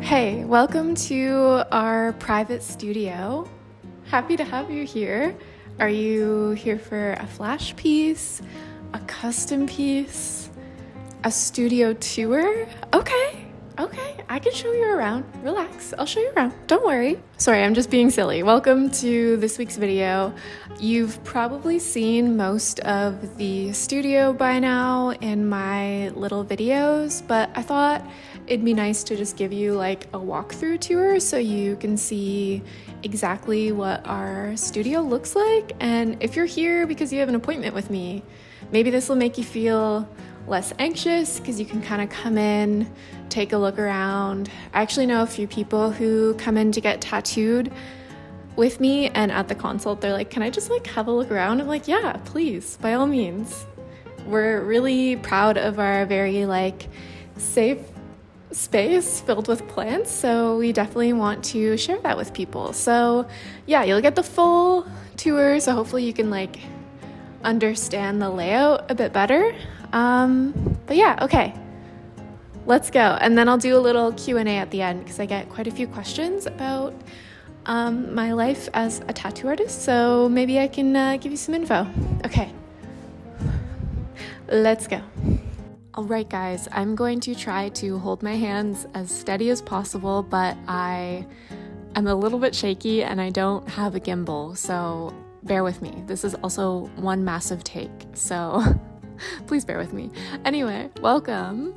Hey, welcome to our private studio. Happy to have you here. Are you here for a flash piece, a custom piece, a studio tour? Okay, I can show you around. Relax, I'll show you around. Don't worry. Sorry, I'm just being silly. Welcome to this week's video. You've probably seen most of the studio by now in my little videos, but I thought it'd be nice to just give you like a walkthrough tour so you can see exactly what our studio looks like. And if you're here because you have an appointment with me, maybe this will make you feel less anxious because you can kind of come in, take a look around. I actually know a few people who come in to get tattooed with me, and at the consult they're like, can I just like have a look around? I'm like, yeah, please, by all means. We're really proud of our very like safe space filled with plants, so we definitely want to share that with people. So yeah, you'll get the full tour, so hopefully you can like understand the layout a bit better. But yeah, okay, let's go. And then I'll do a little Q&A at the end because I get quite a few questions about my life as a tattoo artist, so maybe I can give you some info. Okay, let's go. All right, guys, I'm going to try to hold my hands as steady as possible, but I am a little bit shaky and I don't have a gimbal, so bear with me. This is also one massive take, so please bear with me. Anyway, welcome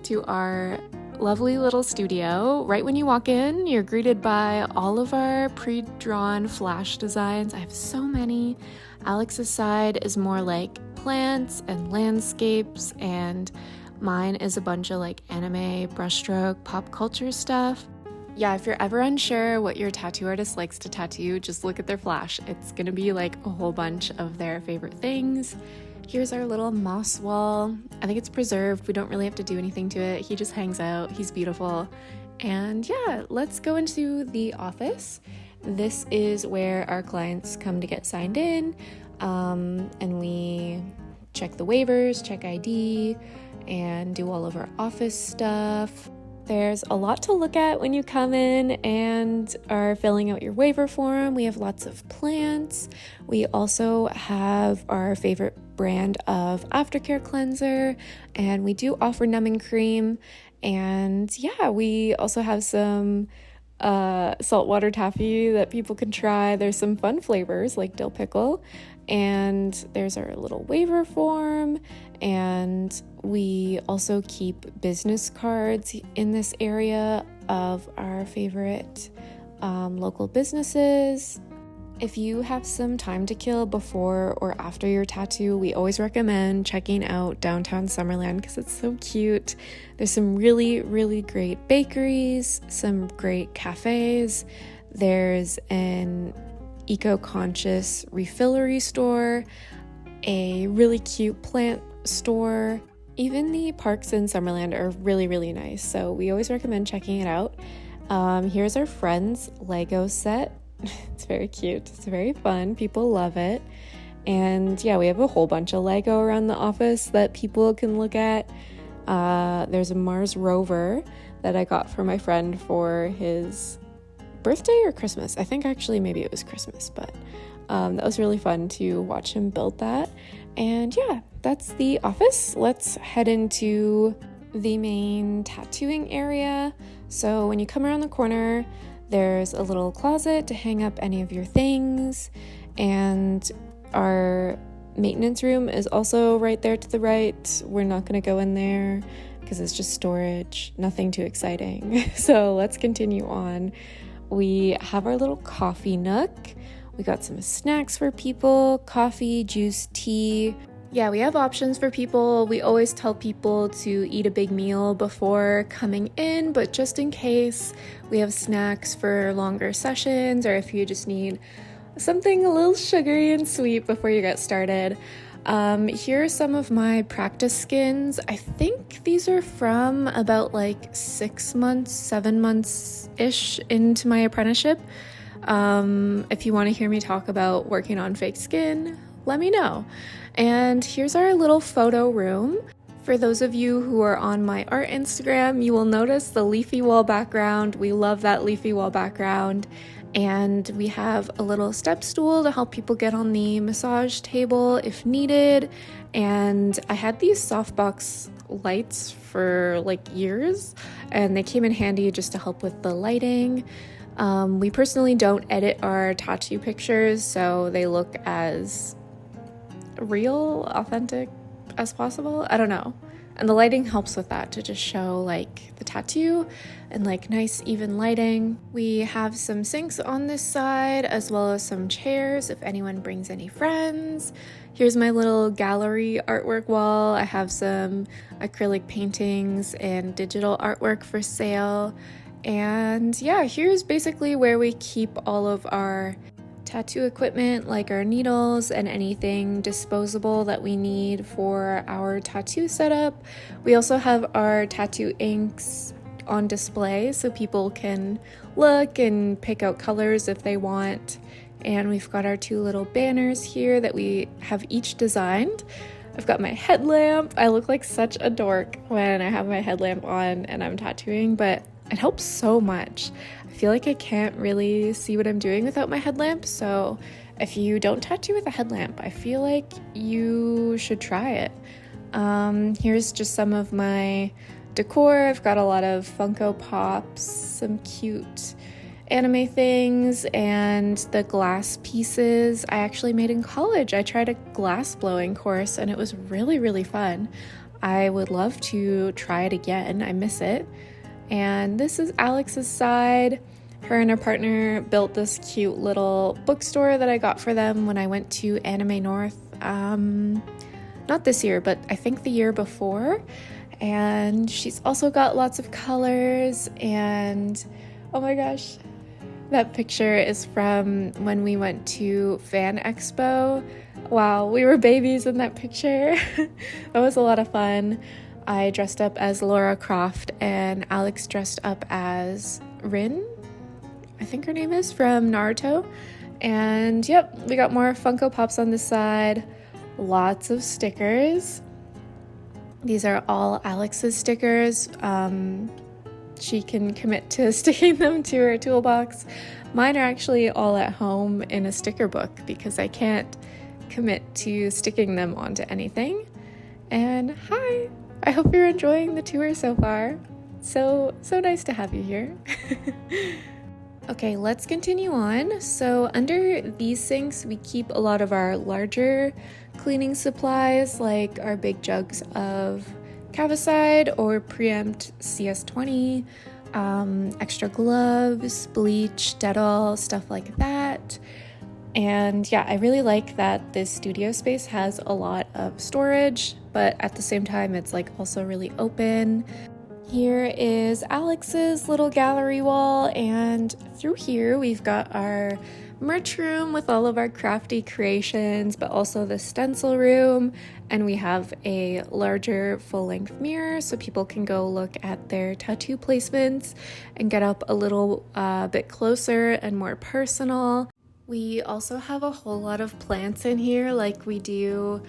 to our lovely little studio. Right when you walk in, you're greeted by all of our pre-drawn flash designs. I have so many. Alex's side is more like plants and landscapes, and mine is a bunch of like anime, brushstroke, pop culture stuff. Yeah, if you're ever unsure what your tattoo artist likes to tattoo, just look at their flash. It's gonna be like a whole bunch of their favorite things. Here's our little moss wall. I think it's preserved. We don't really have to do anything to it. He just hangs out. He's beautiful. And yeah, let's go into the office. This is where our clients come to get signed in, and we check the waivers, check ID, and do all of our office stuff. There's a lot to look at when you come in and are filling out your waiver form. We have lots of plants. We also have our favorite brand of aftercare cleanser, and we do offer numbing cream. And yeah, we also have some saltwater taffy that people can try. There's some fun flavors like dill pickle, and there's our little waiver form, and we also keep business cards in this area of our favorite local businesses. If you have some time to kill before or after your tattoo, we always recommend checking out downtown Summerland because it's so cute. There's some really, really great bakeries, some great cafes. There's an eco-conscious refillery store, a really cute plant store. Even the parks in Summerland are really, really nice, so we always recommend checking it out. Here's our friend's Lego set. It's very cute. It's very fun. People love it. And yeah, we have a whole bunch of Lego around the office that people can look at. There's a Mars rover that I got for my friend for his birthday or Christmas. I think actually maybe it was Christmas, but that was really fun to watch him build that. And yeah, that's the office. Let's head into the main tattooing area. So when you come around the corner, there's a little closet to hang up any of your things, and our maintenance room is also right there to the right. We're not going to go in there because it's just storage, nothing too exciting. So let's continue on. We have our little coffee nook. We got some snacks for people, coffee, juice, tea. Yeah, we have options for people. We always tell people to eat a big meal before coming in, but just in case, we have snacks for longer sessions, or if you just need something a little sugary and sweet before you get started. Here are some of my practice skins. I think these are from about like 6 months, 7 months-ish into my apprenticeship. If you want to hear me talk about working on fake skin, let me know. And here's our little photo room. For those of you who are on my art Instagram, you will notice the leafy wall background. We love that leafy wall background. And we have a little step stool to help people get on the massage table if needed. And I had these softbox lights for like years, and they came in handy just to help with the lighting. We personally don't edit our tattoo pictures, so they look as real, authentic as possible. I don't know. And the lighting helps with that, to just show like the tattoo and like nice even lighting. We have some sinks on this side as well as some chairs if anyone brings any friends. Here's my little gallery artwork wall. I have some acrylic paintings and digital artwork for sale. And yeah, here's basically where we keep all of our tattoo equipment, like our needles and anything disposable that we need for our tattoo setup. We also have our tattoo inks on display so people can look and pick out colors if they want. And we've got our two little banners here that we have each designed. I've got my headlamp. I look like such a dork when I have my headlamp on and I'm tattooing, but it helps so much. I feel like I can't really see what I'm doing without my headlamp, so if you don't tattoo with a headlamp, I feel like you should try it. Here's just some of my decor. I've got a lot of Funko Pops, some cute anime things, and the glass pieces I actually made in college. I tried a glass blowing course and it was really, really fun. I would love to try it again. I miss it. And this is Alex's side. Her and her partner built this cute little bookstore that I got for them when I went to Anime North. Not this year, but I think the year before. And she's also got lots of colors, and oh my gosh, that picture is from when we went to Fan Expo. Wow, we were babies in that picture. That was a lot of fun. I dressed up as Lara Croft and Alex dressed up as Rin, I think her name is, from Naruto. And yep, we got more Funko Pops on this side. Lots of stickers. These are all Alex's stickers. She can commit to sticking them to her toolbox. Mine are actually all at home in a sticker book because I can't commit to sticking them onto anything. And hi! I hope you're enjoying the tour so far. So nice to have you here. Okay, let's continue on. So under these sinks, we keep a lot of our larger cleaning supplies, like our big jugs of Cavicide or Preempt CS20, extra gloves, bleach, Dettol, stuff like that. And yeah, I really like that this studio space has a lot of storage, but at the same time, it's like also really open. Here is Alex's little gallery wall, and through here we've got our merch room with all of our crafty creations, but also the stencil room, and we have a larger full-length mirror so people can go look at their tattoo placements and get up a little bit closer and more personal. We also have a whole lot of plants in here like we do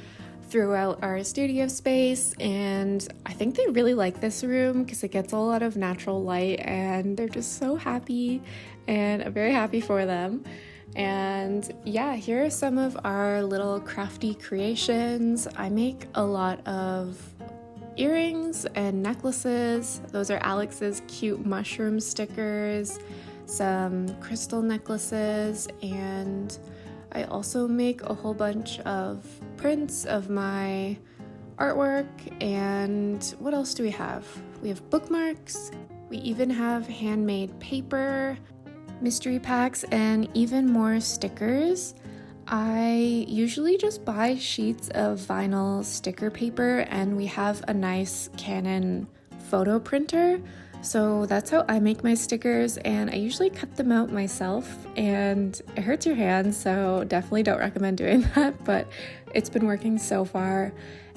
throughout our studio space, and I think they really like this room because it gets a lot of natural light and they're just so happy, and I'm very happy for them. And yeah, here are some of our little crafty creations. I make a lot of earrings and necklaces. Those are Alex's cute mushroom stickers, some crystal necklaces, and I also make a whole bunch of prints of my artwork. And what else do we have? We have bookmarks. We even have handmade paper, mystery packs, and even more stickers. I usually just buy sheets of vinyl sticker paper, and we have a nice Canon photo printer. So that's how I make my stickers, and I usually cut them out myself, and it hurts your hands, so definitely don't recommend doing that, but it's been working so far.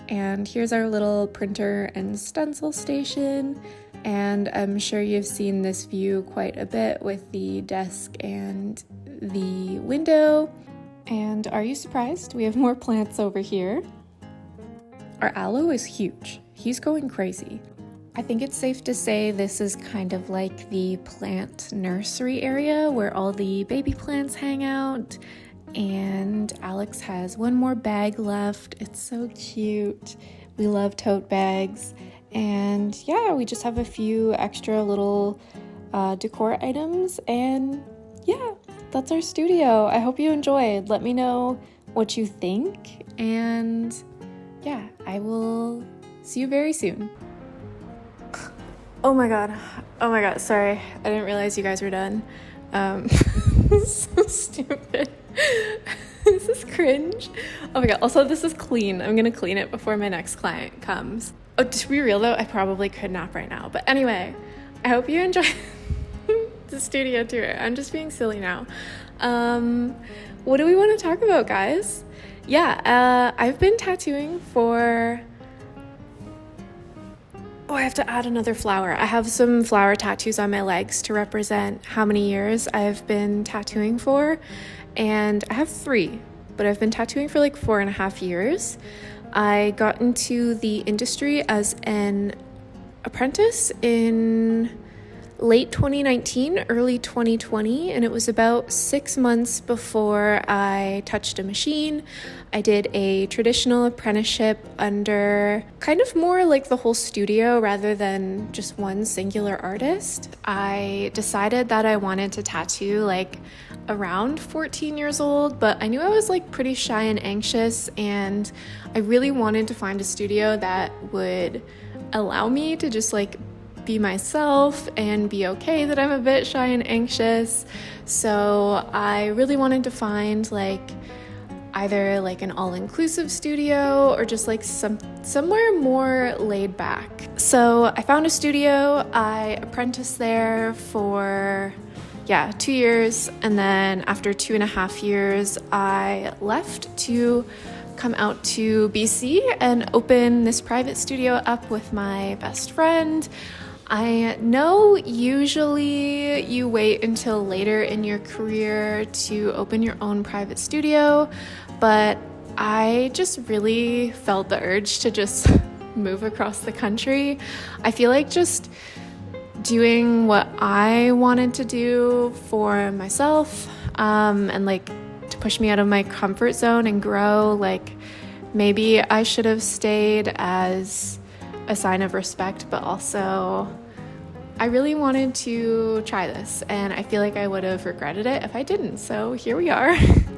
And here's our little printer and stencil station, and I'm sure you've seen this view quite a bit with the desk and the window. And are you surprised? We have more plants over here. Our aloe is huge. He's going crazy. I think it's safe to say this is kind of like the plant nursery area where all the baby plants hang out. And Alex has one more bag left. It's so cute. We love tote bags. And yeah, we just have a few extra little decor items. And yeah, that's our studio. I hope you enjoyed. Let me know what you think. And yeah, I will see you very soon. Oh my god, sorry. I didn't realize you guys were done. So stupid. This is cringe. Oh my god, also this is clean. I'm gonna clean it before my next client comes. Oh, to be real though, I probably could nap right now. But anyway, I hope you enjoy the studio tour. I'm just being silly now. What do we want to talk about, guys? Yeah, I've been tattooing for... Oh, I have to add another flower. I have some flower tattoos on my legs to represent how many years I've been tattooing for. And I have 3, but I've been tattooing for like 4.5 years. I got into the industry as an apprentice in late 2019, early 2020, and it was about 6 months before I touched a machine. I did a traditional apprenticeship under kind of more like the whole studio rather than just one singular artist. I decided that I wanted to tattoo like around 14 years old, but I knew I was like pretty shy and anxious, and I really wanted to find a studio that would allow me to just like be myself and be okay that I'm a bit shy and anxious. So I really wanted to find like either like an all-inclusive studio or just like somewhere more laid back. So I found a studio. I apprenticed there for 2 years, and then after 2.5 years I left to come out to BC and open this private studio up with my best friend. I know usually you wait until later in your career to open your own private studio, but I just really felt the urge to just move across the country. I feel like just doing what I wanted to do for myself, and like to push me out of my comfort zone and grow, like maybe I should have stayed as a sign of respect, but also I really wanted to try this, and I feel like I would have regretted it if I didn't, so here we are.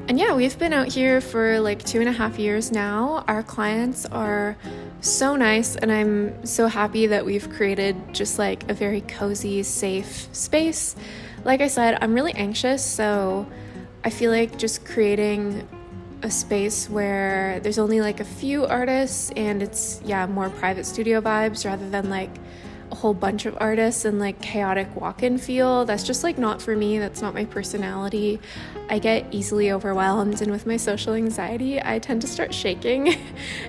And yeah, we've been out here for like 2.5 years now. Our clients are so nice, and I'm so happy that we've created just like a very cozy, safe space. Like I said, I'm really anxious, so I feel like just creating a space where there's only like a few artists and it's more private studio vibes rather than like a whole bunch of artists and like chaotic walk-in feel. That's just like not for me. That's not my personality. I get easily overwhelmed, and with my social anxiety I tend to start shaking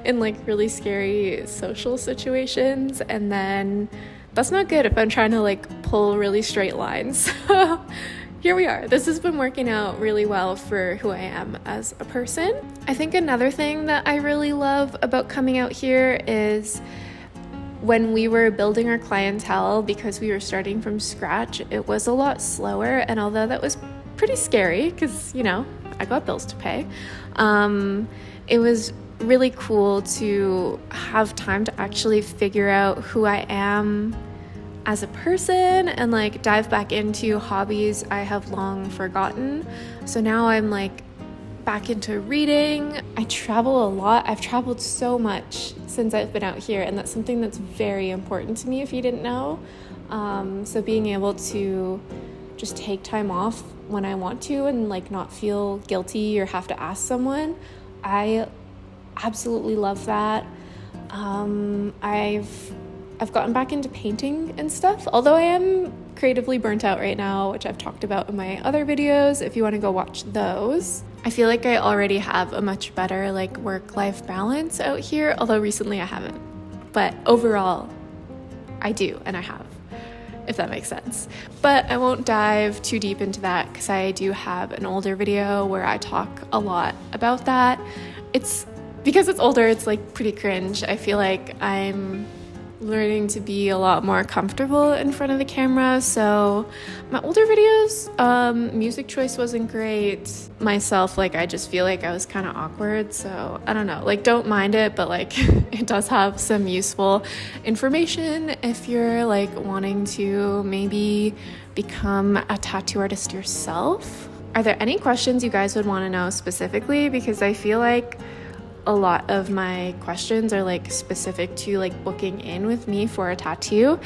in like really scary social situations, and then that's not good if I'm trying to like pull really straight lines. Here we are. This has been working out really well for who I am as a person. I think another thing that I really love about coming out here is when we were building our clientele, because we were starting from scratch, it was a lot slower. And although that was pretty scary because, you know, I got bills to pay, it was really cool to have time to actually figure out who I am as a person and like dive back into hobbies I have long forgotten. So now I'm like back into reading. I travel a lot. I've traveled so much since I've been out here, and that's something that's very important to me if you didn't know. So being able to just take time off when I want to and like not feel guilty or have to ask someone, I absolutely love that. I've gotten back into painting and stuff, although I am creatively burnt out right now, which I've talked about in my other videos if you want to go watch those. I feel like I already have a much better like work-life balance out here, although recently I haven't. But overall, I do, and I have, if that makes sense. But I won't dive too deep into that because I do have an older video where I talk a lot about that. It's because it's older, it's like pretty cringe. I feel like I'm learning to be a lot more comfortable in front of the camera. So my older videos, music choice wasn't great. Myself, like I just feel like I was kind of awkward. So I don't know, like don't mind it, but like it does have some useful information if you're like wanting to maybe become a tattoo artist yourself. Are there any questions you guys would want to know specifically? Because I feel like a lot of my questions are like specific to like booking in with me for a tattoo,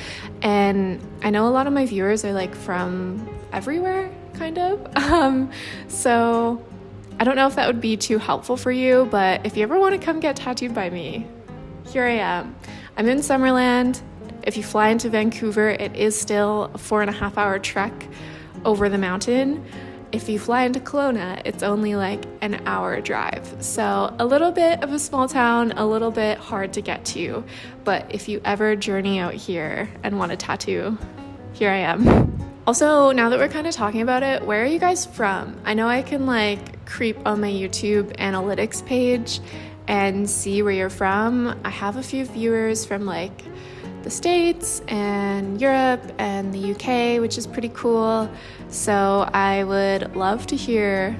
and I know a lot of my viewers are like from everywhere kind of, so I don't know if that would be too helpful for you, but if you ever want to come get tattooed by me, here I am. I'm in Summerland. If you fly into Vancouver, it is still a 4.5-hour trek over the mountain. If you fly into Kelowna, it's only like an hour drive. So a little bit of a small town, a little bit hard to get to. But if you ever journey out here and want a tattoo, here I am. Also, now that we're kind of talking about it, where are you guys from? I know I can like creep on my YouTube analytics page and see where you're from. I have a few viewers from like the States and Europe and the UK, which is pretty cool. So I would love to hear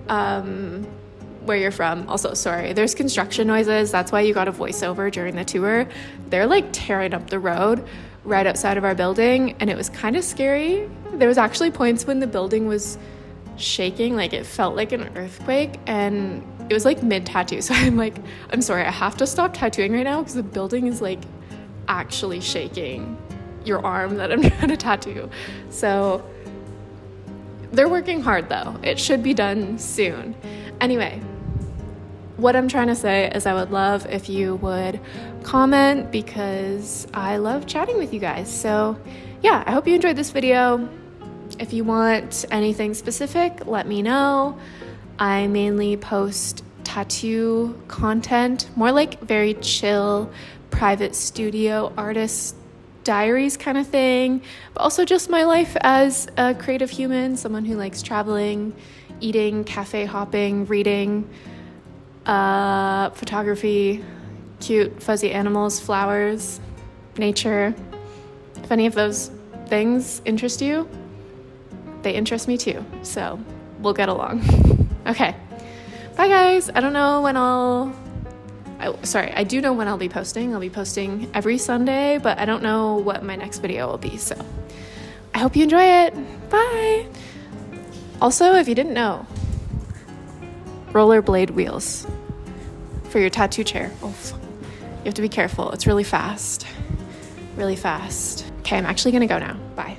where you're from. Also, sorry, there's construction noises. That's why you got a voiceover during the tour. They're like tearing up the road right outside of our building, and it was kind of scary. There was actually points when the building was shaking, like it felt like an earthquake, and it was like mid-tattoo. So I'm like, I'm sorry, I have to stop tattooing right now because the building is like actually shaking your arm that I'm trying to tattoo. So they're working hard though. It should be done soon. Anyway, what I'm trying to say is I would love if you would comment because I love chatting with you guys. So yeah, I hope you enjoyed this video. If you want anything specific, let me know. I mainly post tattoo content, more like very chill, private studio artist diaries kind of thing, but also just my life as a creative human, someone who likes traveling, eating, cafe hopping, reading, photography, cute fuzzy animals, flowers, nature. If any of those things interest you, they interest me too, so we'll get along. Okay, bye guys. I don't know when I do know when I'll be posting. I'll be posting every Sunday, but I don't know what my next video will be, so I hope you enjoy it. Bye. Also, if you didn't know, rollerblade wheels for your tattoo chair. Oh, you have to be careful. It's really fast. Really fast. Okay, I'm actually gonna go now. Bye.